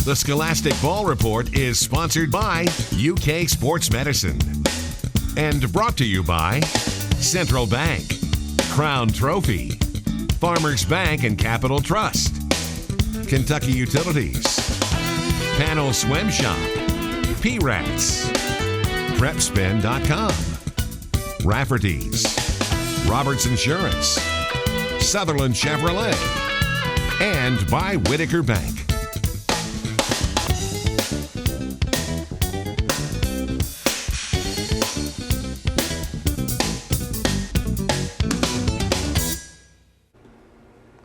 The Scholastic Ball Report is sponsored by UK Sports Medicine and brought to you by Central Bank, Crown Trophy, Farmers Bank and Capital Trust, Kentucky Utilities, Panel Swim Shop, P-Rats, PrepSpin.com, Rafferty's, Roberts Insurance, Sutherland Chevrolet, and by Whitaker Bank.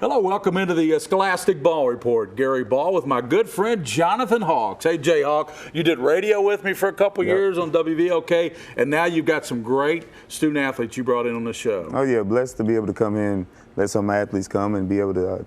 Hello, welcome into the Scholastic Ball Report. Gary Ball with my good friend Jonathan Hawks. Hey, Jay Hawk, you did radio with me for a couple years on WVLK, and now you've got some great student athletes you brought in on the show. Oh, yeah, blessed to be able to come in, let some athletes come and be able to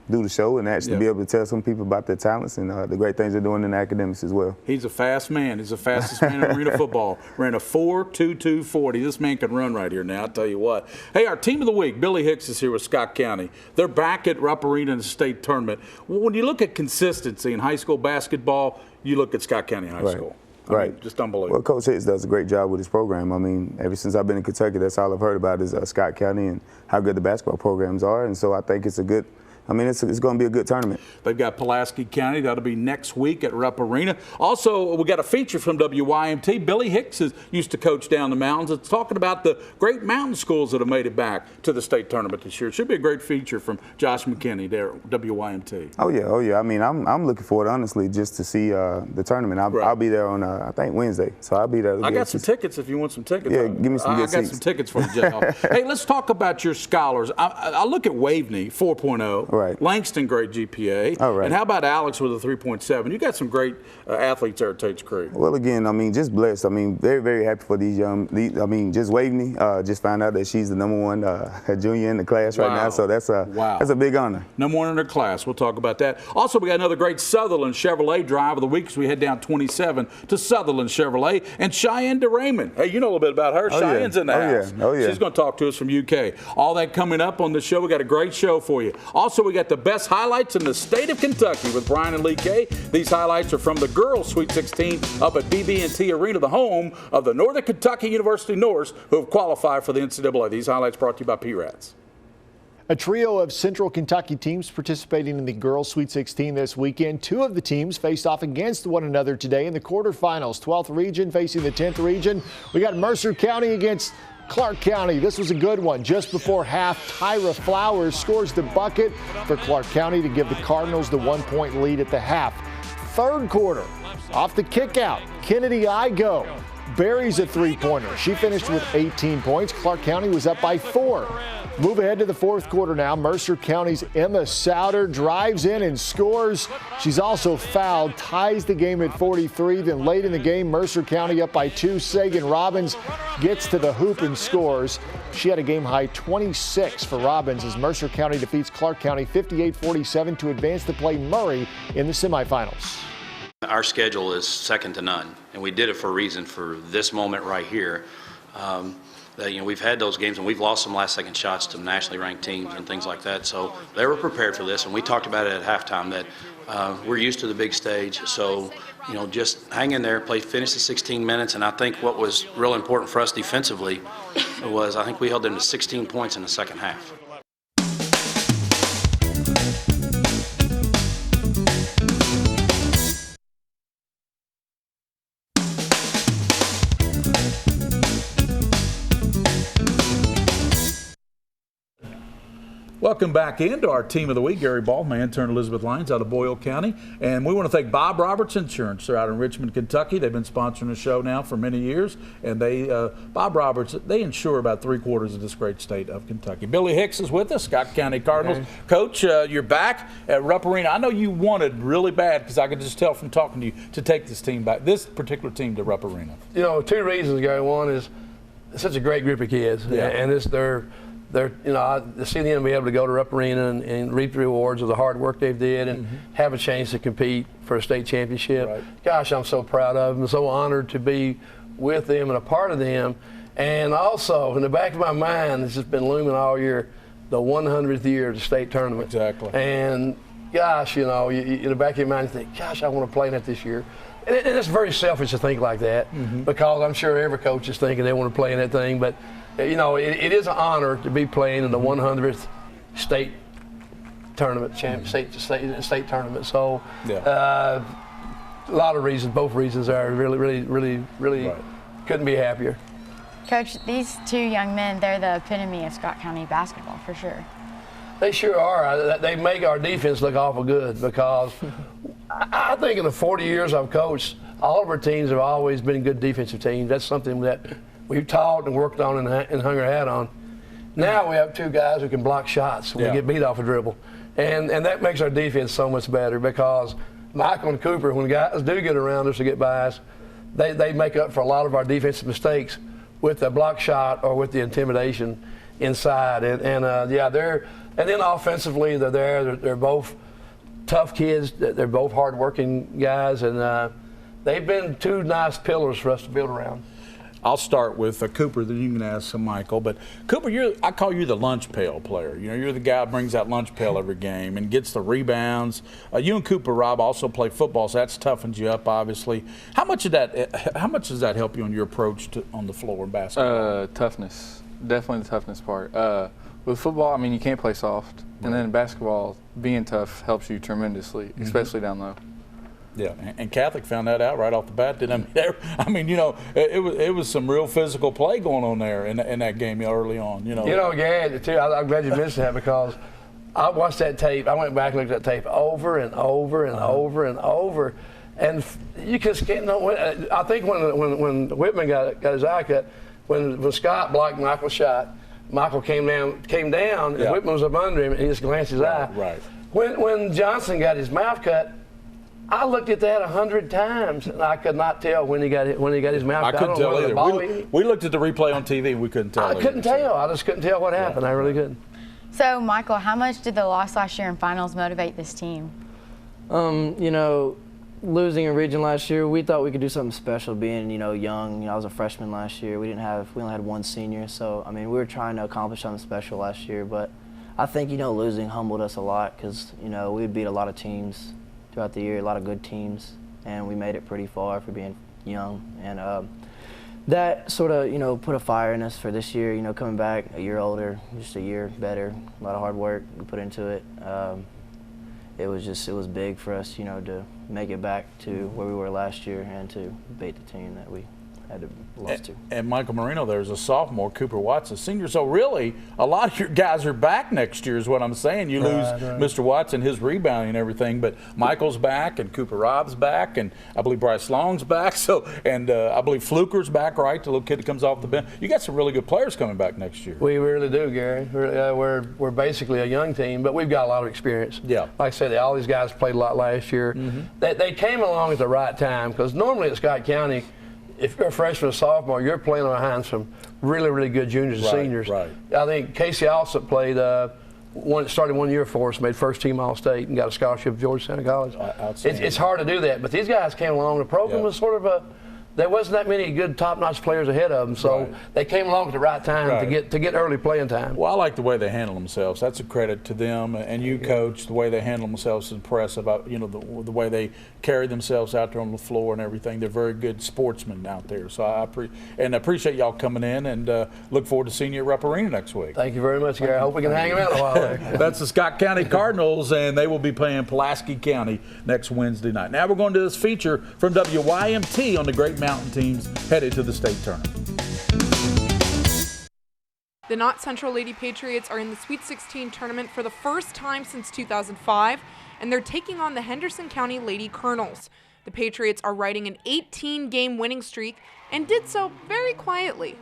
do the show and actually be able to tell some people about their talents and the great things they're doing in the academics as well. He's a fast man. He's the fastest man in arena football. Ran a 4.2240. This man can run right here now, I'll tell you what. Hey, our team of the week, Billy Hicks is here with Scott County. They're back at Rupp Arena in the state tournament. When you look at consistency in high school basketball, you look at Scott County High School. I mean, just unbelievable. Well, Coach Hicks does a great job with his program. I mean, ever since I've been in Kentucky, that's all I've heard about is Scott County and how good the basketball programs are. And so I think it's a good – I mean, it's going to be a good tournament. They've got Pulaski County. That'll be next week at Rupp Arena. Also, we got a feature from WYMT. Billy Hicks used to coach down the mountains. It's talking about the great mountain schools that have made it back to the state tournament this year. It should be a great feature from Josh McKinney there at WYMT. Oh, yeah. I mean, I'm looking forward, honestly, just to see the tournament. I'll be there on, I think, Wednesday. So I'll be there. I got some tickets if you want some tickets. Yeah, give me some good seats. I got some tickets for you, Jay. Hey, let's talk about your scholars. I look at Waveney, 4.0. Right. Langston, great GPA. All right. And how about Alex with a 3.7? You got some great athletes there at Tates Creek. Well, again, I mean, just blessed. I mean, very, very happy for these young. I mean, just Waveney. Just found out that she's the #1 junior in the class right now. So that's a big honor. #1 in her class. We'll talk about that. Also, we got another great Sutherland Chevrolet drive of the week as we head down 27 to Sutherland Chevrolet and Cheyenne DeRaymond. Hey, you know a little bit about her. Cheyenne's in the house. Oh, yeah. She's going to talk to us from UK. All that coming up on the show. We got a great show for you. Also, we got the best highlights in the state of Kentucky with Brian and Lee Kay. These highlights are from the girls' Sweet 16 up at BB&T Arena, the home of the Northern Kentucky University Norse, who have qualified for the NCAA. These highlights brought to you by P-Rats. A trio of Central Kentucky teams participating in the girls' Sweet 16 this weekend. Two of the teams faced off against one another today in the quarterfinals. 12th region facing the 10th region. We got Mercer County against Clark County. This was a good one. Just before half, Tyra Flowers scores the bucket for Clark County to give the Cardinals the 1-point lead at the half. Third quarter, off the kickout, Kennedy Igo buries a three-pointer. She finished with 18 points. Clark County was up by 4. Move ahead to the fourth quarter now. Mercer County's Emma Souter drives in and scores. She's also fouled, ties the game at 43. Then late in the game, Mercer County up by 2. Sagan Robbins gets to the hoop and scores. She had a game-high 26 for Robbins as Mercer County defeats Clark County 58-47 to advance to play Murray in the semifinals. Our schedule is second to none, and we did it for a reason for this moment right here. We've had those games and we've lost some last-second shots to nationally ranked teams and things like that. So they were prepared for this, and we talked about it at halftime that we're used to the big stage. So just hang in there, finish the 16 minutes, and I think what was real important for us defensively was I think we held them to 16 points in the second half. Welcome back into our team of the week. Gary Ball, my intern Elizabeth Lyons out of Boyle County. And we want to thank Bob Roberts Insurance. They're out in Richmond, Kentucky. They've been sponsoring the show now for many years. And Bob Roberts, they insure about 3/4 of this great state of Kentucky. Billy Hicks is with us, Scott County Cardinals. Okay. Coach, you're back at Rupp Arena. I know you wanted really bad, because I could just tell from talking to you, to take this team back, this particular team to Rupp Arena. 2 reasons, Gary. One is it's such a great group of kids. Yeah. And to see them be able to go to Rupp Arena and reap the rewards of the hard work they've did and have a chance to compete for a state championship. Right. Gosh, I'm so proud of them, so honored to be with them and a part of them. And also, in the back of my mind, it's just been looming all year, the 100th year of the state tournament. Exactly. And gosh, you know, in the back of your mind, you think, gosh, I want to play in it this year. And it's very selfish to think like that because I'm sure every coach is thinking they want to play in that thing. But, you know, it is an honor to be playing in the 100th state tournament, state tournament. So a lot of reasons, both reasons are really couldn't be happier. Coach, these two young men, they're the epitome of Scott County basketball for sure. They sure are. They make our defense look awful good because I think in the 40 years I've coached, all of our teams have always been good defensive teams. That's something that we've taught and worked on and hung our hat on. Now we have two guys who can block shots when we get beat off a dribble. And that makes our defense so much better because Michael and Cooper, when guys do get around us to get by us, they make up for a lot of our defensive mistakes with the block shot or with the intimidation inside. And then offensively, they're there. They're both tough kids. They're both hard-working guys, and they've been two nice pillars for us to build around. I'll start with Cooper, then you can ask Michael. But Cooper, I call you the lunch pail player. You know, you're the guy who brings that lunch pail every game and gets the rebounds. You and Cooper, Rob, also play football, so that's toughens you up, obviously. How much does that help you on your approach on the floor in basketball? Toughness, definitely the toughness part. With football, I mean, you can't play soft, and then in basketball, being tough helps you tremendously, especially down low. Yeah, and Catholic found that out right off the bat. I mean, you know, it was some real physical play going on there in that game early on. You know, Gary, too. I'm glad you mentioned that because I watched that tape. I went back and looked at that tape over and over and over and over, and you just can't know. I think when Whitman got his eye cut, when Scott blocked Michael's shot, Michael came down, and Whitman was up under him, and he just glanced his eye. Right. When Johnson got his mouth cut, I looked at that 100 times, and I could not tell when he got his mouth cut. I couldn't tell either. We looked at the replay on TV, and we couldn't tell. I couldn't tell. I just couldn't tell what happened. I really couldn't. So, Michael, how much did the loss last year in finals motivate this team? You know, losing in region last year, we thought we could do something special being, you know, young. You know, I was a freshman last year. We only had one senior. So, I mean, we were trying to accomplish something special last year. But I think, you know, losing humbled us a lot because, you know, we beat a lot of teams throughout the year, a lot of good teams. And we made it pretty far for being young. And that sort of, you know, put a fire in us for this year, you know, coming back a year older, just a year better, a lot of hard work we put into it. It was big for us, you know, to make it back to where we were last year and to beat the team that we had to lose to. And Michael Marino, there's a sophomore, Cooper Watts, a senior. So really, a lot of your guys are back next year is what I'm saying. You lose Mr. Watts and his rebounding and everything, but Michael's back and Cooper Rob's back and I believe Bryce Long's back. So I believe Fluker's back, right? The little kid that comes off the bench. You got some really good players coming back next year. We really do, Gary. We're basically a young team, but we've got a lot of experience. Yeah. Like I said, all these guys played a lot last year. They came along at the right time because normally at Scott County, if you're a freshman or sophomore, you're playing behind some really, really good juniors and seniors. Right. I think Casey Alsop played started 1 year for us, made first team All-State, and got a scholarship at Georgetown College. It's hard to do that, but these guys came along. The program was sort of there wasn't that many good top-notch players ahead of them, so they came along at the right time to get early playing time. Well, I like the way they handle themselves. That's a credit to them and you, Coach. The way they handle themselves is impressive. You know, the way they carry themselves out there on the floor and everything. They're very good sportsmen out there. So I appreciate y'all coming in and look forward to seeing you at Rupp Arena next week. Thank you very much, Gary. I hope we can hang them out a while there. That's the Scott County Cardinals, and they will be playing Pulaski County next Wednesday night. Now we're going to this feature from WYMT on the Great Mountain teams headed to the state tournament. The Knott Central Lady Patriots are in the Sweet 16 tournament for the first time since 2005, and they're taking on the Henderson County Lady Colonels. The Patriots are riding an 18-game winning streak and did so very quietly.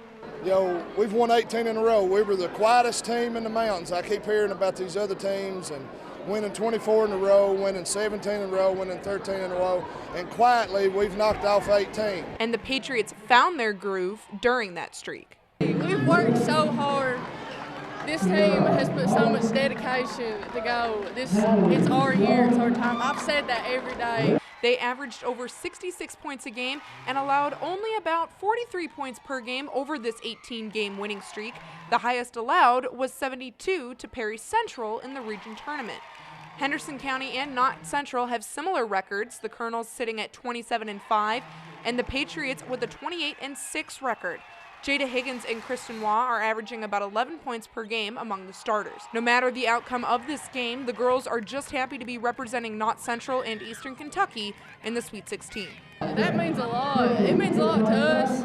We've won 18 in a row. We were the quietest team in the mountains. I keep hearing about these other teams and winning 24 in a row, winning 17 in a row, winning 13 in a row, and quietly we've knocked off 18. And the Patriots found their groove during that streak. We've worked so hard. This team has put so much dedication to go. It's our year, it's our time. I've said that every day. They averaged over 66 points a game and allowed only about 43 points per game over this 18-game winning streak. The highest allowed was 72 to Perry Central in the region tournament. Henderson County and Knott Central have similar records, the Colonels sitting at 27-5, and the Patriots with a 28-6 record. Jada Higgins and Kristen Waugh are averaging about 11 points per game among the starters. No matter the outcome of this game, the girls are just happy to be representing Knott Central and Eastern Kentucky in the Sweet 16. That means a lot. It means a lot to us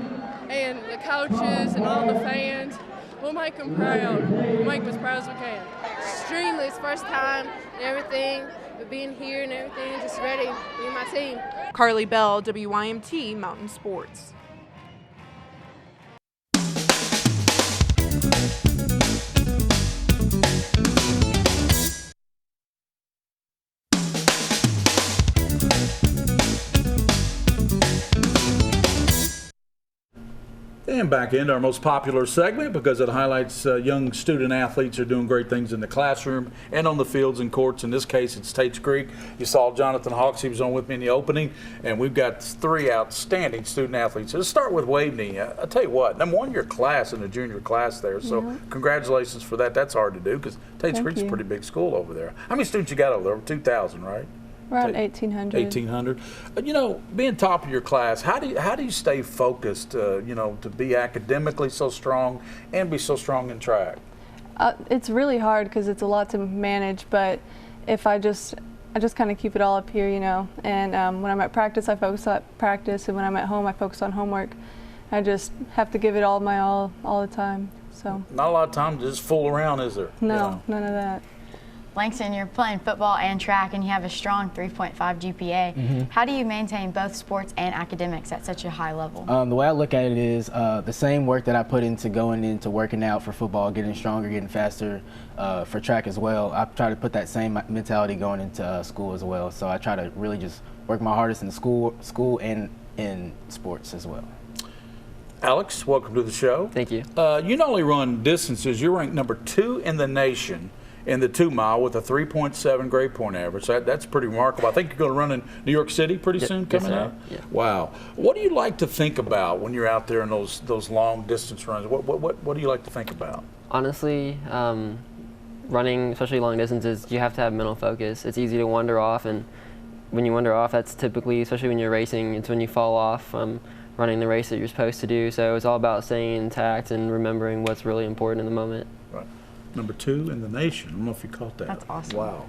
and the coaches and all the fans. We'll make them proud. We'll make them as proud as we can. Extremely, it's first time and everything, but being here and everything, just ready, me and my team. Carly Bell, WYMT Mountain Sports. And back into our most popular segment because it highlights young student athletes are doing great things in the classroom and on the fields and courts. In this case, it's Tates Creek. You saw Jonathan Hawks. He was on with me in the opening. And we've got 3 outstanding student athletes. Let's start with Waveney. I'll tell you what, number one, your class in the junior class there. So congratulations for that. That's hard to do because Tates Creek's a pretty big school over there. How many students you got over there? Over 2,000, right? Around 1,800. 1,800. You know, being top of your class, how do you stay focused, you know, to be academically so strong and be so strong in track? It's really hard because it's a lot to manage, but if I just kind of keep it all up here, you know, and when I'm at practice, I focus on practice, and when I'm at home, I focus on homework. I just have to give it all the time. So not a lot of time to just fool around, is there? No, none of that. Langston, you're playing football and track, and you have a strong 3.5 GPA. How do you maintain both sports and academics at such a high level? The way I look at it is the same work that I put into going into working out for football, getting stronger, getting faster, for track as well. I try to put that same mentality going into school as well. So I try to really just work my hardest in school and in sports as well. Alex, welcome to the show. Thank you. You not only run distances, you're ranked number 2 in the nation in the 2-mile with a 3.7 grade point average. So that's pretty remarkable. I think you're going to run in New York City pretty soon coming up. Yeah. Wow. What do you like to think about when you're out there in those long distance runs? What do you like to think about? Honestly, running, especially long distances, you have to have mental focus. It's easy to wander off, and when you wander off, that's typically, especially when you're racing, it's when you fall off from running the race that you're supposed to do. So it's all about staying intact and remembering what's really important in the moment. Right. Number 2 in the nation. I don't know if you caught that. That's awesome. Wow.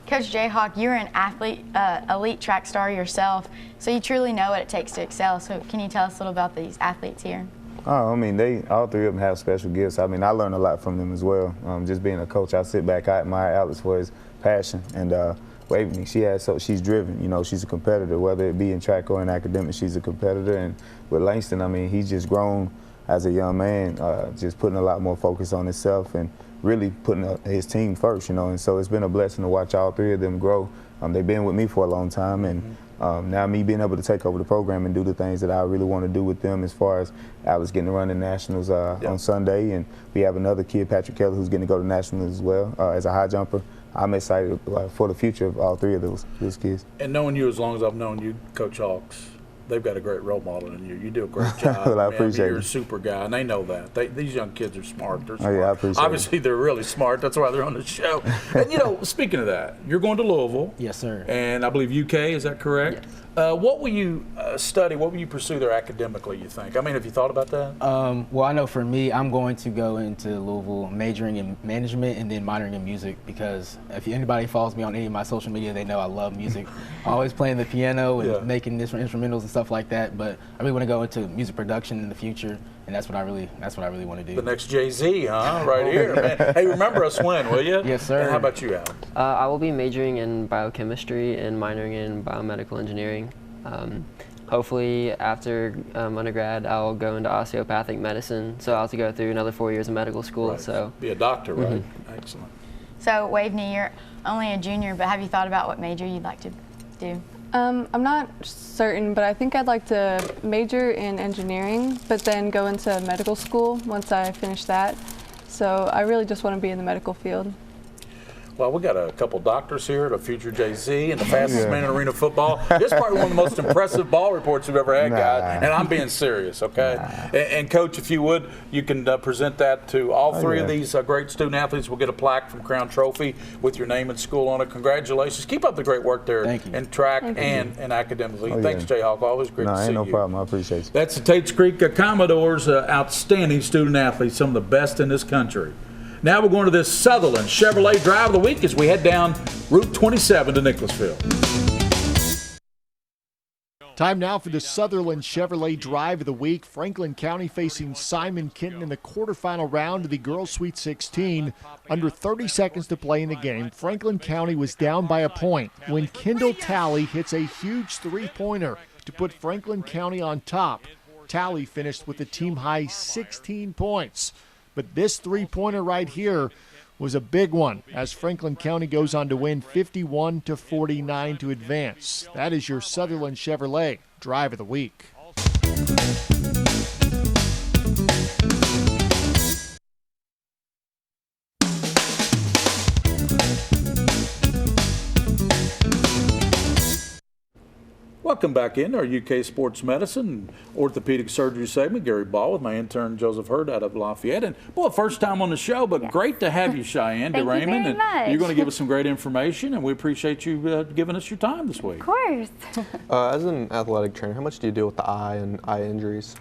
Coach Jayhawk, you're an athlete, elite track star yourself, so you truly know what it takes to excel. So can you tell us a little about these athletes here? Oh, I mean, all 3 of them have special gifts. I mean, I learn a lot from them as well. Just being a coach, I sit back, I admire Alex for his passion. And Waveney, she's driven. You know, she's a competitor, whether it be in track or in academics, she's a competitor. And with Langston, I mean, he's just grown as a young man, just putting a lot more focus on himself and really putting his team first, you know. And so it's been a blessing to watch all 3 of them grow. They've been with me for a long time, and now me being able to take over the program and do the things that I really want to do with them, as far as Alex getting to run the Nationals on Sunday, and we have another kid, Patrick Keller, who's getting to go to Nationals as well as a high jumper. I'm excited for the future of all 3 of those kids. And knowing you as long as I've known you, Coach Hawks, they've got a great role model in you. You do a great job. Well, I appreciate it. You're a super guy, and they know that. These young kids are smart. They're smart. Oh, yeah, I appreciate Obviously, they're really smart. That's why they're on the show. And, you know, speaking of that, you're going to Louisville. Yes, sir. And I believe UK, is that correct? Yes. What will you study? What will you pursue there academically, you think? I mean, have you thought about that? Well, I know for me, I'm going to go into Louisville majoring in management and then minoring in music, because if anybody follows me on any of my social media, they know I love music. Always playing the piano and making different instrumentals and stuff like that. But I really want to go into music production in the future, and that's what I really want to do. The next Jay-Z, huh? Right here, man. Hey, remember us when, will you? Yes, sir. And how about you, Al? I will be majoring in biochemistry and minoring in biomedical engineering. Hopefully after undergrad, I'll go into osteopathic medicine, so I'll have to go through another 4 years of medical school. Right. So be a doctor, right? Excellent. So Waveney, you're only a junior, but have you thought about what major you'd like to do? I'm not certain, but I think I'd like to major in engineering, but then go into medical school once I finish that. So I really just want to be in the medical field. Well, we got a couple doctors here, the future Jay-Z and the fastest man in arena football. This is probably one of the most impressive ball reports we've ever had, guys. And I'm being serious, okay? And Coach, if you would, you can present that to all three of these great student athletes. We'll get a plaque from Crown Trophy with your name and school on it. Congratulations. Keep up the great work there in track and academically. Thanks, Jayhawk. Always great to see you. No problem. I appreciate you. That's the Tates Creek Commodores, outstanding student athletes, some of the best in this country. Now we're going to this Sutherland Chevrolet Drive of the Week as we head down Route 27 to Nicholasville. Time now for the Sutherland Chevrolet Drive of the Week. Franklin County facing Simon Kenton in the quarterfinal round of the Girls Sweet 16. Under 30 seconds to play in the game, Franklin County was down by a point when Kendall Talley hits a huge three-pointer to put Franklin County on top. Talley finished with a team-high 16 points. But this three-pointer right here was a big one as Franklin County goes on to win 51-49 to advance. That is your Sutherland Chevrolet Drive of the Week. Welcome back in our UK Sports Medicine Orthopedic Surgery segment. Gary Ball with my intern Joseph Hurd out of Lafayette. And boy, first time on the show, but great to have you, Cheyenne Thank DeRaymond. you very much. You're going to give us some great information, and we appreciate you giving us your time this week. Of course. As an athletic trainer, how much do you deal with the eye and eye injuries?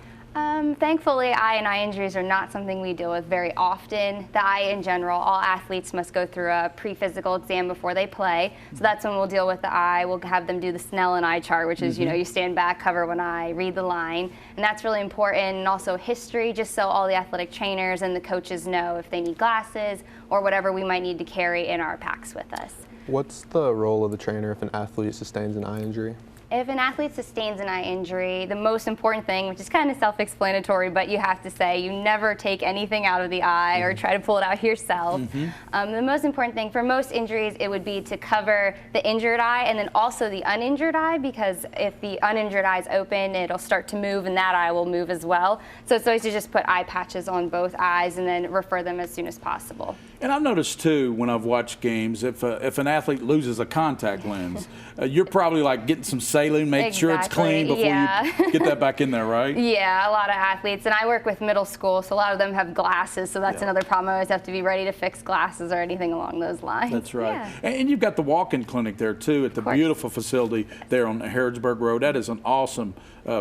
Thankfully, eye and eye injuries are not something we deal with very often. The eye in general, all athletes must go through a pre-physical exam before they play. So that's when we'll deal with the eye. We'll have them do the Snellen eye chart, which is, you know, you stand back, cover one eye, read the line. And that's really important. And also history, just so all the athletic trainers and the coaches know if they need glasses or whatever we might need to carry in our packs with us. What's the role of the trainer if an athlete sustains an eye injury? If an athlete sustains an eye injury, the most important thing, which is kind of self-explanatory, but you have to say you never take anything out of the eye or try to pull it out yourself. The most important thing for most injuries, it would be to cover the injured eye and then also the uninjured eye, because if the uninjured eye is open, it'll start to move and that eye will move as well. So it's always to just put eye patches on both eyes and then refer them as soon as possible. And I've noticed too, when I've watched games, if an athlete loses a contact lens, you're probably like getting some saline, make sure it's clean before you get that back in there, right? Yeah, a lot of athletes, and I work with middle school, so a lot of them have glasses, so that's another problem. I always have to be ready to fix glasses or anything along those lines. That's right. And you've got the walk-in clinic there too at the beautiful facility there on Harrodsburg Road. That is an awesome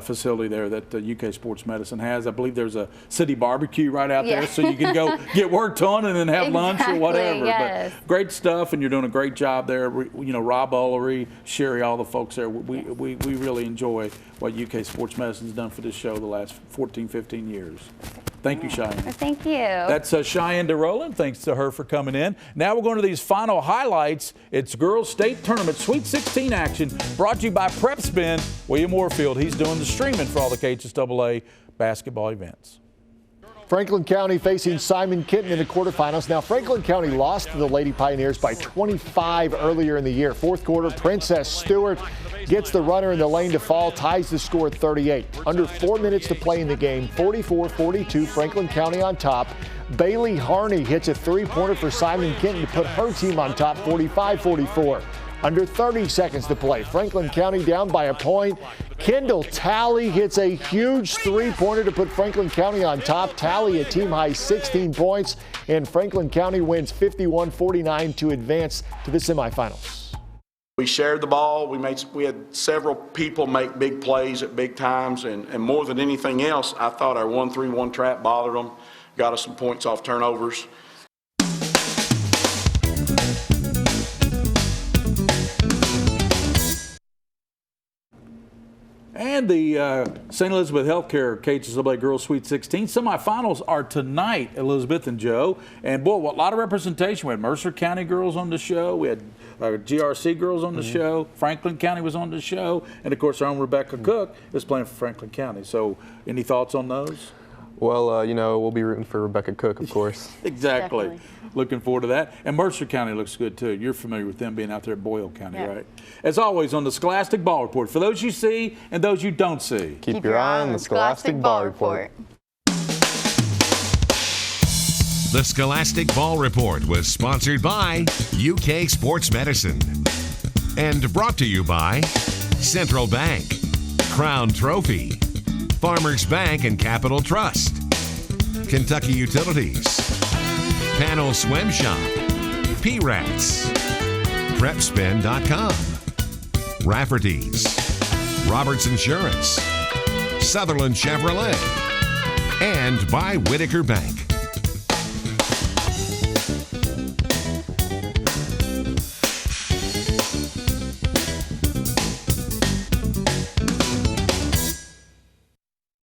facility there that UK Sports Medicine has. I believe there's a city barbecue right out there, so you can go get worked on and then have lunch or whatever. Yes. But great stuff, and you're doing a great job there. You know, Rob Ullery, Sherry, all the folks there. We really enjoy what UK Sports Medicine's done for this show the last 14, 15 years. Thank you, Cheyenne. Thank you. That's Cheyenne DeRowland. Thanks to her for coming in. Now we're going to these final highlights. It's Girls State Tournament Sweet 16 action brought to you by Prep Spin. William Warfield, he's doing the streaming for all the KHSAA basketball events. Franklin County facing Simon Kenton in the quarterfinals. Now, Franklin County lost to the Lady Pioneers by 25 earlier in the year. Fourth quarter, Princess Stewart gets the runner in the lane to fall, ties the score at 38. Under 4 minutes to play in the game, 44-42, Franklin County on top. Bailey Harney hits a three-pointer for Simon Kenton to put her team on top, 45-44. Under 30 seconds to play, Franklin County down by a point. Kendall Talley hits a huge three-pointer to put Franklin County on top. Talley a team-high 16 points, and Franklin County wins 51-49 to advance to the semifinals. We shared the ball. We had several people make big plays at big times, and more than anything else, I thought our 1-3-1 trap bothered them, got us some points off turnovers. And the St. Elizabeth Healthcare KHSAA Girls Sweet 16 semifinals are tonight, Elizabeth and Joe. And boy, a lot of representation. We had Mercer County girls on the show. We had GRC girls on the show. Franklin County was on the show. And of course, our own Rebecca Cook is playing for Franklin County. So any thoughts on those? Well, you know, we'll be rooting for Rebecca Cook, of course. Exactly. Definitely. Looking forward to that. And Mercer County looks good, too. You're familiar with them being out there at Boyle County, right? As always, on the Scholastic Ball Report, for those you see and those you don't see. Keep your eye on the Scholastic Ball Report. The Scholastic Ball Report was sponsored by UK Sports Medicine and brought to you by Central Bank, Crown Trophy, Farmers Bank and Capital Trust, Kentucky Utilities, Panel Swim Shop, P-Rats, PrepSpin.com, Rafferty's, Roberts Insurance, Sutherland Chevrolet, and by Whitaker Bank.